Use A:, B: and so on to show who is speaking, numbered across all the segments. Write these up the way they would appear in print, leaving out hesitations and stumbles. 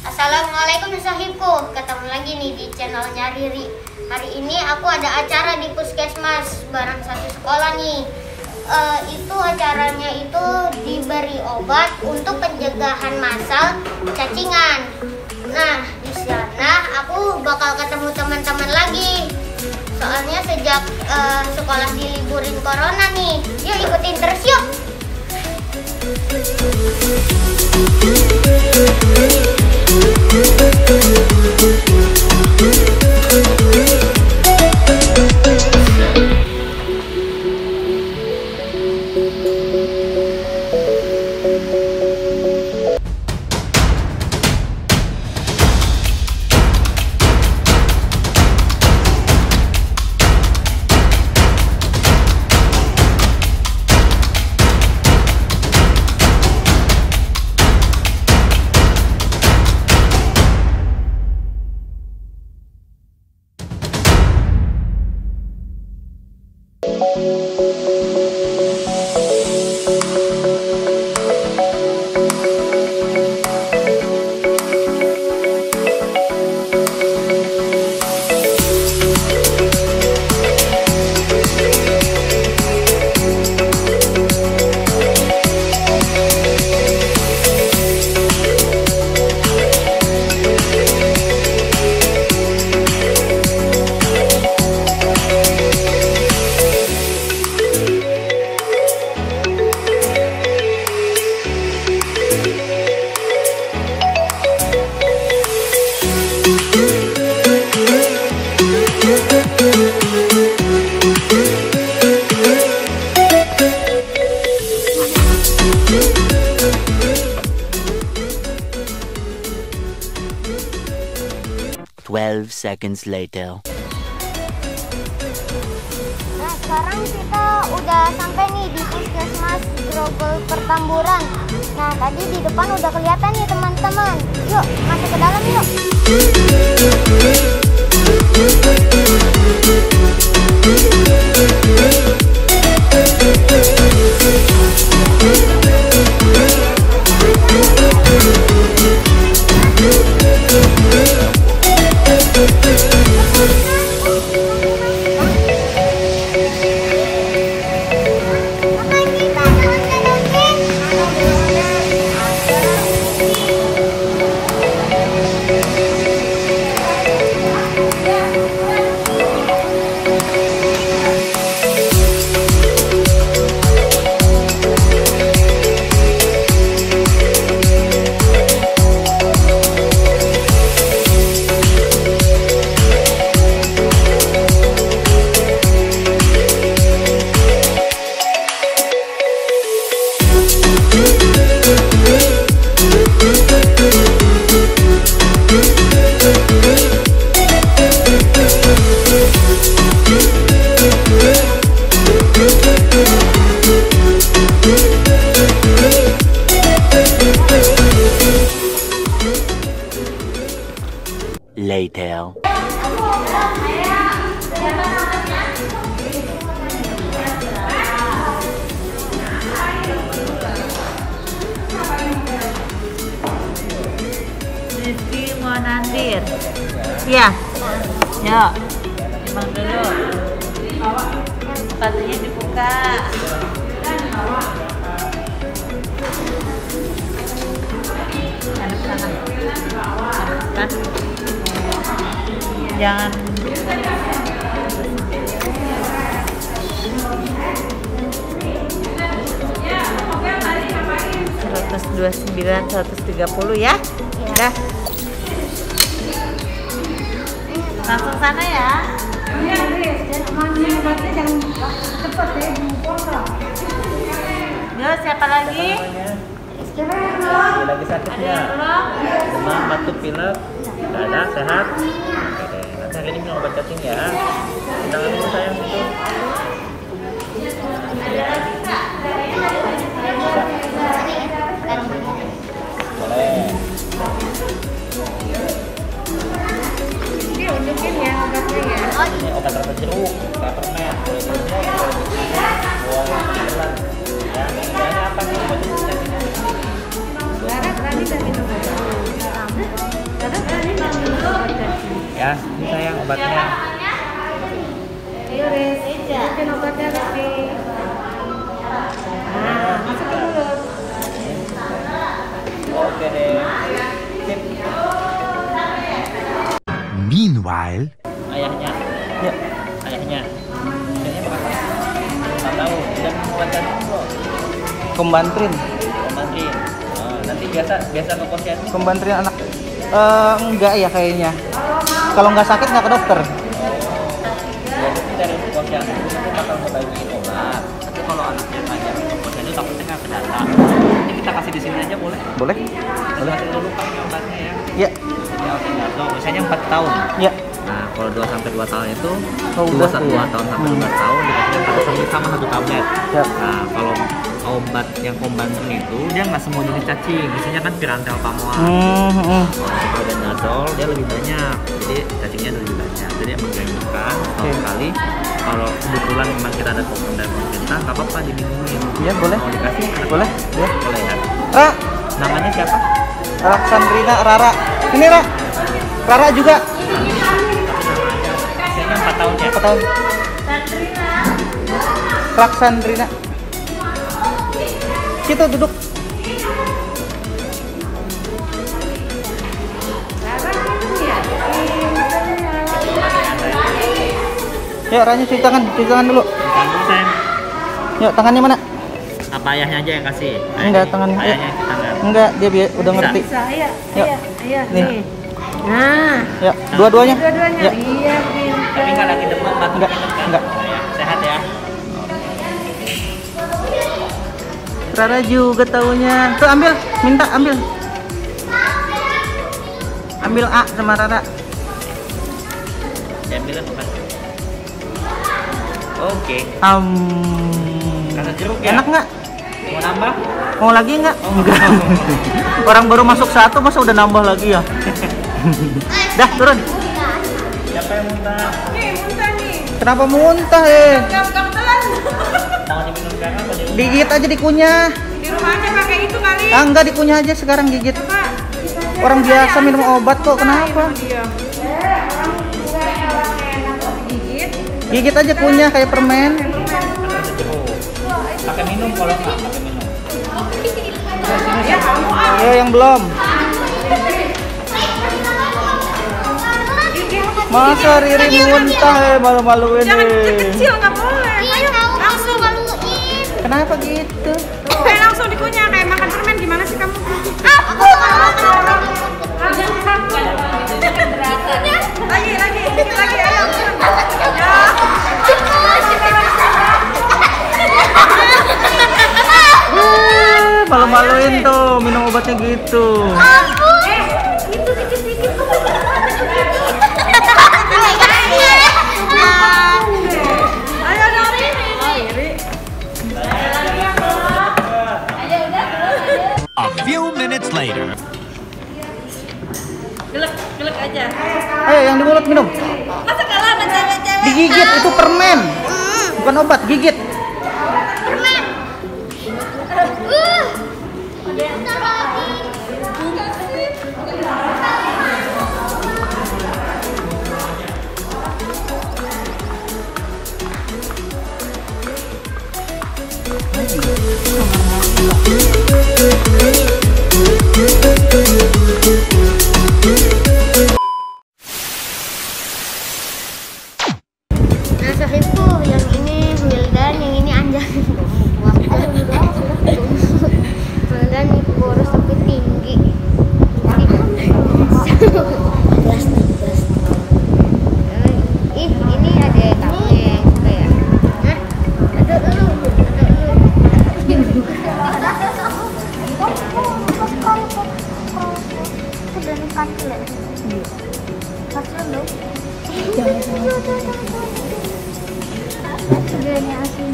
A: Assalamualaikum sahibku, ketemu lagi nih di channelnya Riri. Hari ini aku ada acara di puskesmas bareng satu sekolah nih. Itu acaranya itu diberi obat untuk pencegahan massal cacingan. Nah, di sana aku bakal ketemu teman-teman lagi. Soalnya sejak sekolah diliburin corona nih. Yuk ikutin terus yuk.
B: Seconds later.
A: Nah, sekarang kita udah sampai nih di puskesmas Grogol Pertamburan. Nah, tadi di depan udah kelihatan nih teman-teman. Yuk, masuk ke dalam yuk.
B: Later.
C: Rizky mau nandir. Iya. Yuk. Timbang dulu. Sepatunya dibuka. Hadap sana. Kan? Jangan 129, 130 ya. Udah. Langsung sana ya. Yo, siapa lagi?
D: Lagi sakitnya, demam, batuk, pilek, nggak ada, sehat. Oke, nanti hari ini minum obat cacing ya. Jangan lupa sayang itu. Boleh.
A: Ini unjukin ya obatnya ya.
D: Ini obat rasa jeruk, kayak permen. Boleh buat ya. Ini apa nih?
A: Lara tadi udah minum obat.
D: ya. Ini sayang obatnya.
C: Ayo Riz, bikin obatnya Rizky. Nah, masuk dulu.
D: Oke deh. Sip.
B: Meanwhile,
D: Ayahnya.
B: ya,
D: Ayahnya. Ayahnya berapa? 4 tahun. Udah minum obat jantung belum?
B: kembantrin,
D: Komandrin. Oh, nanti biasa ke posyandu.
B: kembantrin anak. Enggak ya kayaknya. Kalau nggak sakit nggak ke dokter.
D: Jadi dari posyandu itu bakal ngebagiin obat. Tapi kalau anaknya ngajak ke posyandu takutnya nggak kedata. Ini kita kasih di sini aja boleh?
B: Boleh? Boleh.
D: Kasih dulu kan obatnya ya.
B: Ya,
D: Ini Alternado, usianya 4 tahun.
B: ya.
D: Nah, kalau 2 sampai 2 tahun itu
B: Oh, udah tuh
D: 2
B: ya.
D: tahun sampai 4 tahun dikasihnya 1 tablet sama 1 tablet.
B: Ya.
D: Nah, kalau obat yang kombantrin itu dia nggak semua jenis cacing, biasanya kan pirantel pamoa. Kalau Benadryl dia lebih banyak, jadi cacingnya lebih banyak. Jadi emang dianjurkan
B: Oke.
D: sekali kalau kebetulan memang kita ada program dari pemerintah, nggak apa-apa diminumin.
B: Iya, boleh.
D: Mau dikasih?
B: Boleh, ya.
D: Boleh ya.
B: Ra,
D: Namanya siapa?
B: Raksandrina, Rara. Ini Ra. Rara juga.
D: Usianya 4 tahun ya.
B: 4 tahun. Raksandrina. Situ duduk. Yuk, Ranya cuci tangan dulu.
D: Tangan sayang.
B: Yuk, tangannya mana?
D: Apa ayahnya aja yang kasih?
B: Enggak, tangannya.
D: Ayahnya yang tangan.
B: Enggak, dia udah
D: Bisa.
B: ngerti.
C: Ayo,
B: Yuk.
C: ayo,
B: Nih.
C: nih. Nah,
B: Ya, dua-duanya.
C: dua-duanya.
B: Ya.
C: Iya,
D: Tapi nggak lagi demam, batuk
B: Enggak,
D: pilek kan?
B: enggak.
D: Ya, sehat ya.
B: Rara juga taunya. Tuh ambil, minta ambil. Ambil A sama Rara.
D: Diambilin bukan? Oke. Kata jeruk ya?
B: Enak nggak?
D: Mau nambah?
B: Mau lagi nggak? Enggak. Orang baru masuk 1 masa udah nambah lagi ya? Dah turun.
D: Siapa yang muntah?
B: Kenapa muntah
D: Mau diminum garam atau diminum?
B: Digigit aja dikunyah.
C: Di rumahnya pakai itu kali.
B: Ah, enggak dikunyah aja sekarang gigit. Orang biasa minum obat kok, kenapa? Gigit aja kunyah kayak permen.
D: Kata jeruk. Pakai minum kalau nggak pakai minum.
B: Yo yang belum. Masa Riri muntah malu-maluin
C: Kecil nggak boleh.
A: Iya tahu langsung maluin.
B: Kenapa gitu?
C: Kayak langsung dikunyah kayak makan permen gimana sih kamu?
A: Aku
C: Lagi, dikit lagi, ayo.
B: Malu-maluin tuh minum obatnya gitu.
A: itu dikit-dikit.
C: Ayo dong.
B: A few minutes later.
C: Gelek aja.
B: Ayo yang di mulut minum.
C: Masa kalah sama cewek-cewek?
B: Digigit itu permen. Bukan obat, gigit.
A: Permen. Bentar lagi. Nah, sahibku yang ini Wildan, yang ini Anjan. Wildan kurus tapi tinggi. Ih, ini ada tamunya yang suka ya. Hah? Ada dulu. Sebenarnya asin.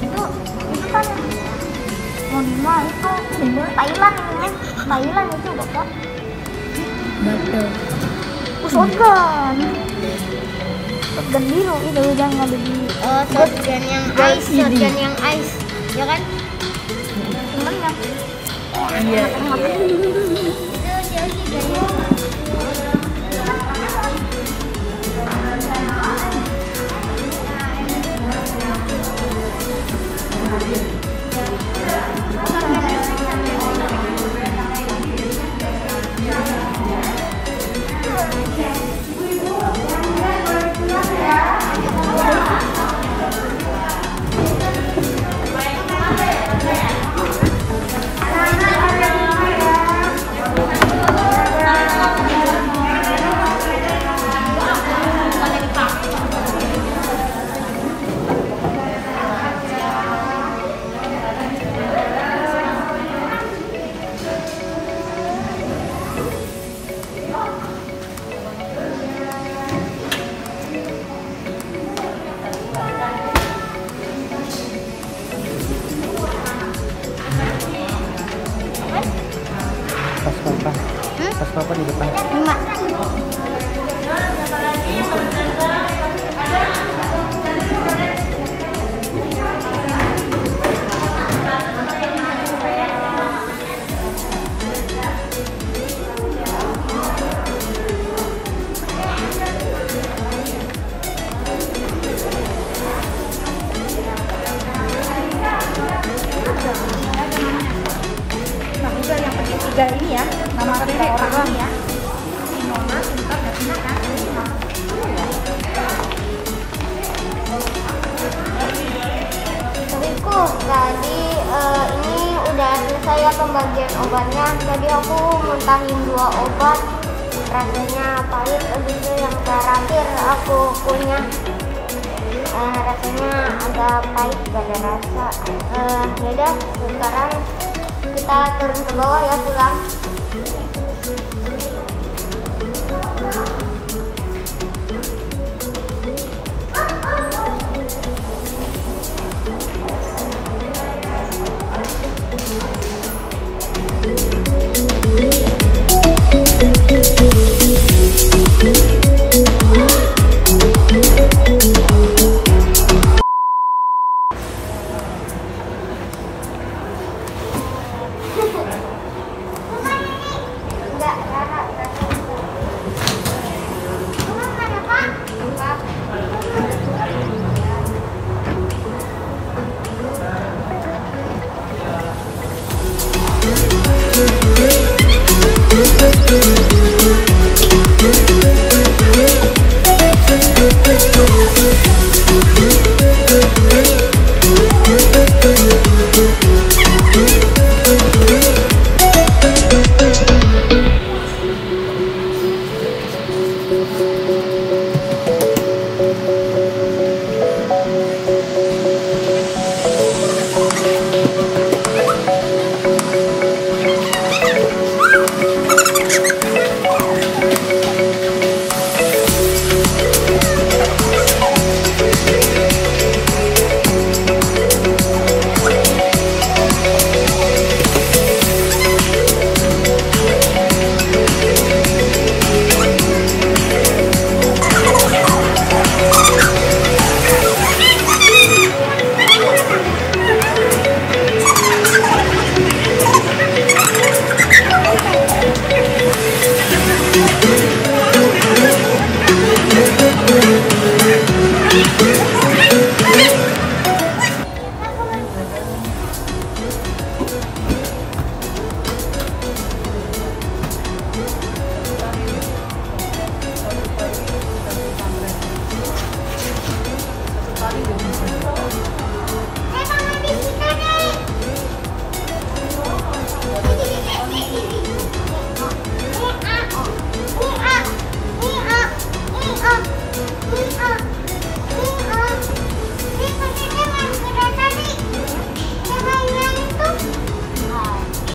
A: Itu kan Monima itu simbol Thailand ini. Thailand itu bapak. Betul. Shotgun. Shotgun biru itu yang ada di. Oh, shotgun yang ice, shotgun yang ice, ya kan? Temennya. Iya.
B: Tas papa di depan.
A: 5.
C: Nah, udah yang penting 3 ini ya. Nama 3 orang ini ya. Nona, Sinta, dan Tina kan.
A: Teriku, tadi ini udah selesai ya pembagian obatnya. Tadi aku muntahin 2 obat, rasanya pahit. Habis itu yang terakhir aku punya rasanya agak pahit, gak ada rasa. Yaudah, sekarang kita turun ke bawah ya, pulang. Enggak, Rara. Rumah mana, Pak? Pak.
E: Thank you.